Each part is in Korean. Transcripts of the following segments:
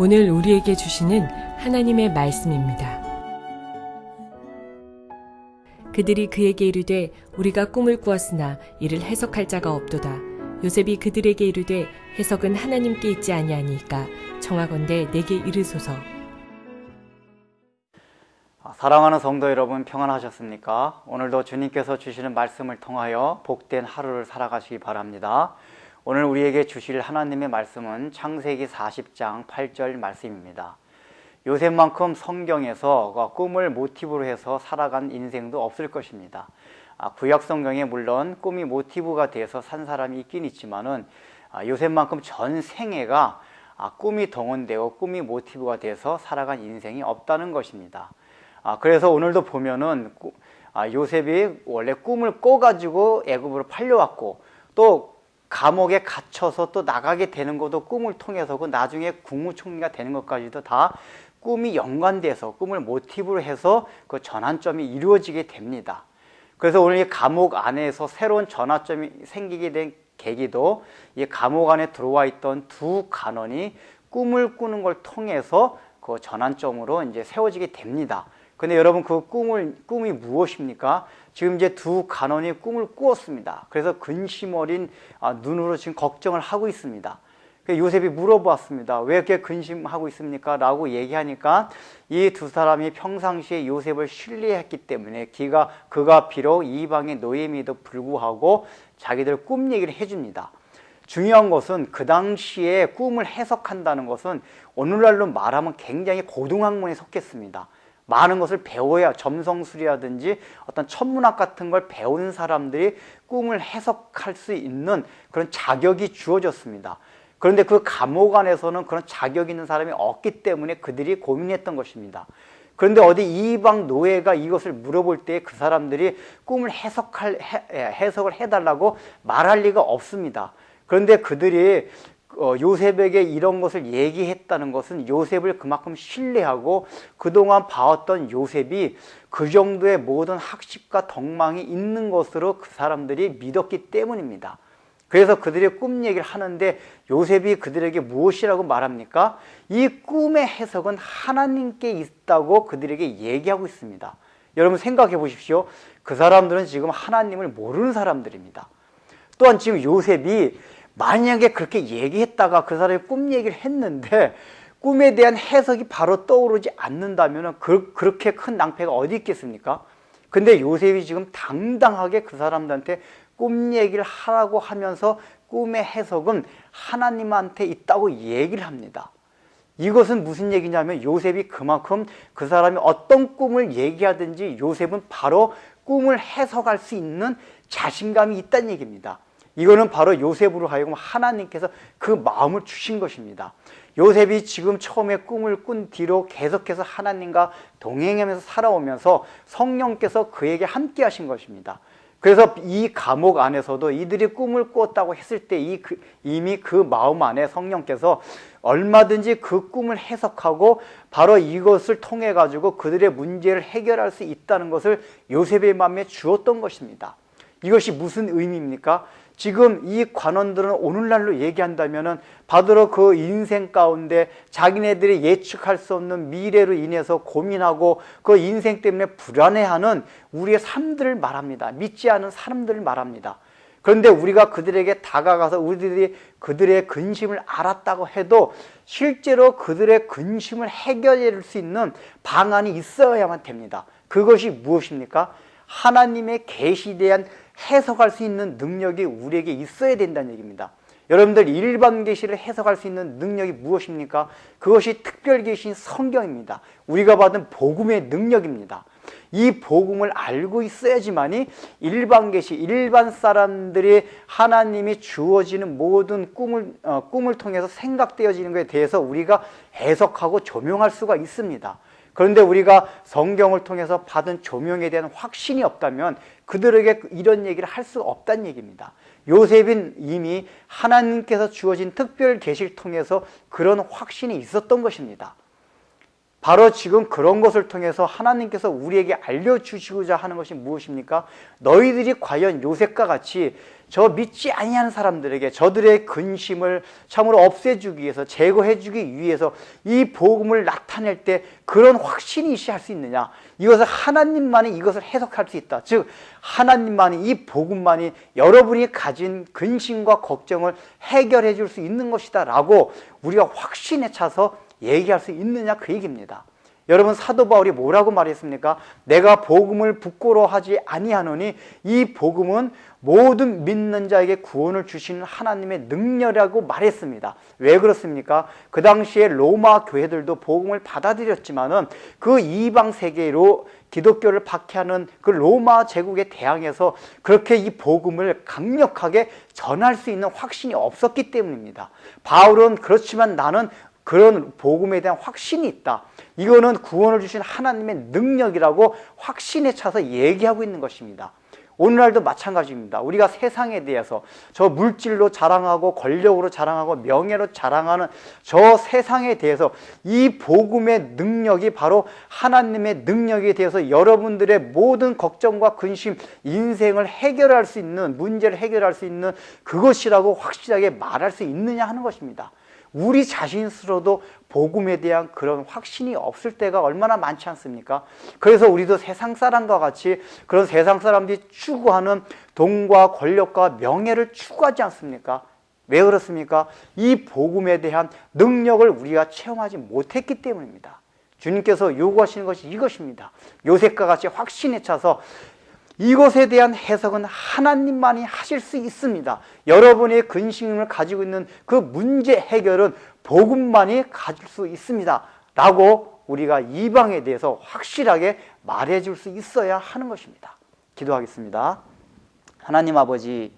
오늘 우리에게 주시는 하나님의 말씀입니다. 그들이 그에게 이르되 우리가 꿈을 꾸었으나 이를 해석할 자가 없도다. 요셉이 그들에게 이르되 해석은 하나님께 있지 아니하니까 청하건대 내게 이르소서. 사랑하는 성도 여러분, 평안하셨습니까? 오늘도 주님께서 주시는 말씀을 통하여 복된 하루를 살아가시기 바랍니다. 오늘 우리에게 주실 하나님의 말씀은 창세기 40장 8절 말씀입니다. 요셉만큼 성경에서 꿈을 모티브로 해서 살아간 인생도 없을 것입니다. 구약 성경에 물론 꿈이 모티브가 돼서 산 사람이 있긴 있지만은 요셉만큼 전 생애가 꿈이 동원되고 꿈이 모티브가 돼서 살아간 인생이 없다는 것입니다. 그래서 오늘도 보면은 요셉이 원래 꿈을 꿔가지고 애굽으로 팔려왔고 또 감옥에 갇혀서 또 나가게 되는 것도 꿈을 통해서고 나중에 국무총리가 되는 것까지도 다 꿈이 연관돼서 꿈을 모티브로 해서 그 전환점이 이루어지게 됩니다. 그래서 오늘 이 감옥 안에서 새로운 전환점이 생기게 된 계기도 이 감옥 안에 들어와 있던 두 간원이 꿈을 꾸는 걸 통해서 그 전환점으로 이제 세워지게 됩니다. 근데 여러분 그 꿈이 무엇입니까? 지금 이제 두 간원이 꿈을 꾸었습니다. 그래서 근심 어린 눈으로 지금 걱정을 하고 있습니다. 요셉이 물어보았습니다. 왜 이렇게 근심하고 있습니까? 라고 얘기하니까 이 두 사람이 평상시에 요셉을 신뢰했기 때문에 그가 비록 이방의 노예임에도 불구하고 자기들 꿈 얘기를 해줍니다. 중요한 것은 그 당시에 꿈을 해석한다는 것은 오늘날로 말하면 굉장히 고등학문에 속했습니다. 많은 것을 배워야 점성술이라든지 어떤 천문학 같은 걸 배운 사람들이 꿈을 해석할 수 있는 그런 자격이 주어졌습니다. 그런데 그 감옥 안에서는 그런 자격 있는 사람이 없기 때문에 그들이 고민했던 것입니다. 그런데 어디 이방 노예가 이것을 물어볼 때 그 사람들이 꿈을 해석을 해달라고 말할 리가 없습니다. 그런데 그들이 요셉에게 이런 것을 얘기했다는 것은 요셉을 그만큼 신뢰하고 그동안 봐왔던 요셉이 그 정도의 모든 학식과 덕망이 있는 것으로 그 사람들이 믿었기 때문입니다. 그래서 그들이 꿈 얘기를 하는데 요셉이 그들에게 무엇이라고 말합니까? 이 꿈의 해석은 하나님께 있다고 그들에게 얘기하고 있습니다. 여러분 생각해 보십시오. 그 사람들은 지금 하나님을 모르는 사람들입니다. 또한 지금 요셉이 만약에 그렇게 얘기했다가 그 사람이 꿈 얘기를 했는데 꿈에 대한 해석이 바로 떠오르지 않는다면 그렇게 큰 낭패가 어디 있겠습니까? 근데 요셉이 지금 당당하게 그 사람들한테 꿈 얘기를 하라고 하면서 꿈의 해석은 하나님한테 있다고 얘기를 합니다. 이것은 무슨 얘기냐면 요셉이 그만큼 그 사람이 어떤 꿈을 얘기하든지 요셉은 바로 꿈을 해석할 수 있는 자신감이 있다는 얘기입니다. 이거는 바로 요셉으로 하여금 하나님께서 그 마음을 주신 것입니다. 요셉이 지금 처음에 꿈을 꾼 뒤로 계속해서 하나님과 동행하면서 살아오면서 성령께서 그에게 함께 하신 것입니다. 그래서 이 감옥 안에서도 이들이 꿈을 꿨다고 했을 때 이미 그 마음 안에 성령께서 얼마든지 그 꿈을 해석하고 바로 이것을 통해 가지고 그들의 문제를 해결할 수 있다는 것을 요셉의 마음에 주었던 것입니다. 이것이 무슨 의미입니까? 지금 이 관원들은 오늘날로 얘기한다면은 바로 그 인생 가운데 자기네들이 예측할 수 없는 미래로 인해서 고민하고 그 인생 때문에 불안해하는 우리의 삶들을 말합니다. 믿지 않은 사람들을 말합니다. 그런데 우리가 그들에게 다가가서 우리들이 그들의 근심을 알았다고 해도 실제로 그들의 근심을 해결해 줄 수 있는 방안이 있어야만 됩니다. 그것이 무엇입니까? 하나님의 계시에 대한 해석할 수 있는 능력이 우리에게 있어야 된다는 얘기입니다. 여러분들 일반 계시를 해석할 수 있는 능력이 무엇입니까? 그것이 특별 계시인 성경입니다. 우리가 받은 복음의 능력입니다. 이 복음을 알고 있어야지만이 일반 계시, 일반 사람들이 하나님이 주어지는 모든 꿈을 통해서 생각되어지는 것에 대해서 우리가 해석하고 조명할 수가 있습니다. 그런데 우리가 성경을 통해서 받은 조명에 대한 확신이 없다면 그들에게 이런 얘기를 할 수가 없다는 얘기입니다. 요셉은 이미 하나님께서 주어진 특별 계시를 통해서 그런 확신이 있었던 것입니다. 바로 지금 그런 것을 통해서 하나님께서 우리에게 알려주시고자 하는 것이 무엇입니까? 너희들이 과연 요셉과 같이 저 믿지 아니하는 사람들에게 저들의 근심을 참으로 없애주기 위해서, 제거해주기 위해서 이 복음을 나타낼 때 그런 확신이 있어야 할 수 있느냐? 이것을 하나님만이 이것을 해석할 수 있다. 즉 하나님만이, 이 복음만이 여러분이 가진 근심과 걱정을 해결해 줄 수 있는 것이다 라고 우리가 확신에 차서 얘기할 수 있느냐, 그 얘기입니다. 여러분, 사도 바울이 뭐라고 말했습니까? 내가 복음을 부끄러워하지 아니하노니 이 복음은 모든 믿는 자에게 구원을 주시는 하나님의 능력이라고 말했습니다. 왜 그렇습니까? 그 당시에 로마 교회들도 복음을 받아들였지만은 그 이방 세계로 기독교를 박해하는 그 로마 제국에 대항해서 그렇게 이 복음을 강력하게 전할 수 있는 확신이 없었기 때문입니다. 바울은 그렇지만 나는 그런 복음에 대한 확신이 있다. 이거는 구원을 주신 하나님의 능력이라고 확신에 차서 얘기하고 있는 것입니다. 오늘날도 마찬가지입니다. 우리가 세상에 대해서 저 물질로 자랑하고 권력으로 자랑하고 명예로 자랑하는 저 세상에 대해서 이 복음의 능력이 바로 하나님의 능력에 대해서 여러분들의 모든 걱정과 근심, 인생을 해결할 수 있는, 문제를 해결할 수 있는 그것이라고 확실하게 말할 수 있느냐 하는 것입니다. 우리 자신 스스로도 복음에 대한 그런 확신이 없을 때가 얼마나 많지 않습니까? 그래서 우리도 세상 사람과 같이 그런 세상 사람들이 추구하는 돈과 권력과 명예를 추구하지 않습니까? 왜 그렇습니까? 이 복음에 대한 능력을 우리가 체험하지 못했기 때문입니다. 주님께서 요구하시는 것이 이것입니다. 요셉과 같이 확신에 차서 이것에 대한 해석은 하나님만이 하실 수 있습니다. 여러분의 근심을 가지고 있는 그 문제 해결은 복음만이 가질 수 있습니다 라고 우리가 이방에 대해서 확실하게 말해 줄 수 있어야 하는 것입니다. 기도하겠습니다. 하나님 아버지,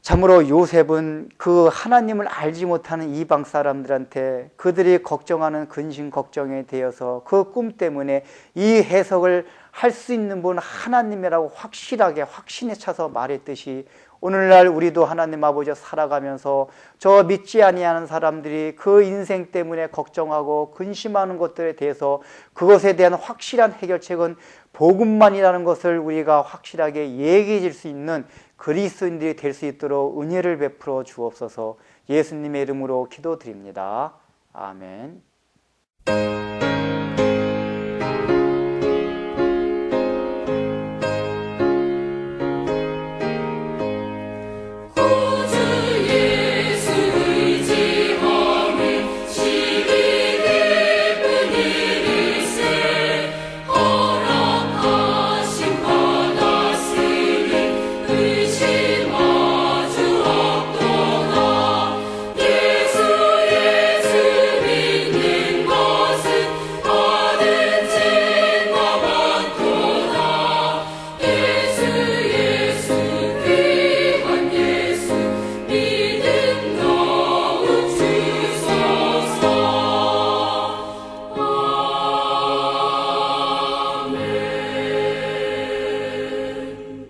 참으로 요셉은 그 하나님을 알지 못하는 이방 사람들한테 그들이 걱정하는 근심 걱정에 대해서 그 꿈 때문에 이 해석을 할 수 있는 분 하나님이라고 확실하게 확신에 차서 말했듯이 오늘날 우리도 하나님 아버지 살아가면서 저 믿지 아니하는 사람들이 그 인생 때문에 걱정하고 근심하는 것들에 대해서 그것에 대한 확실한 해결책은 복음만이라는 것을 우리가 확실하게 얘기해 줄 수 있는 그리스도인들이 될 수 있도록 은혜를 베풀어 주옵소서. 예수님의 이름으로 기도드립니다. 아멘.